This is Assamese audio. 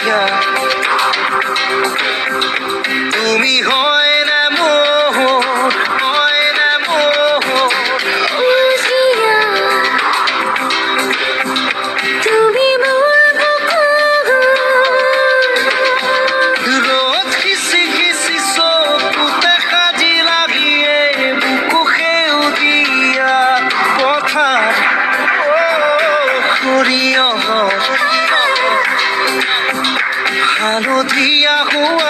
দিয়া তুমি হয় না মোহ হয় না মোহ তুমি মোৰ ৰোদ খিচি খিচি চকুতে সাজি লাগিয়ে বুকু সেউ দিয়া পথাৰ সৰিয়হ হালধীয়া হোৱা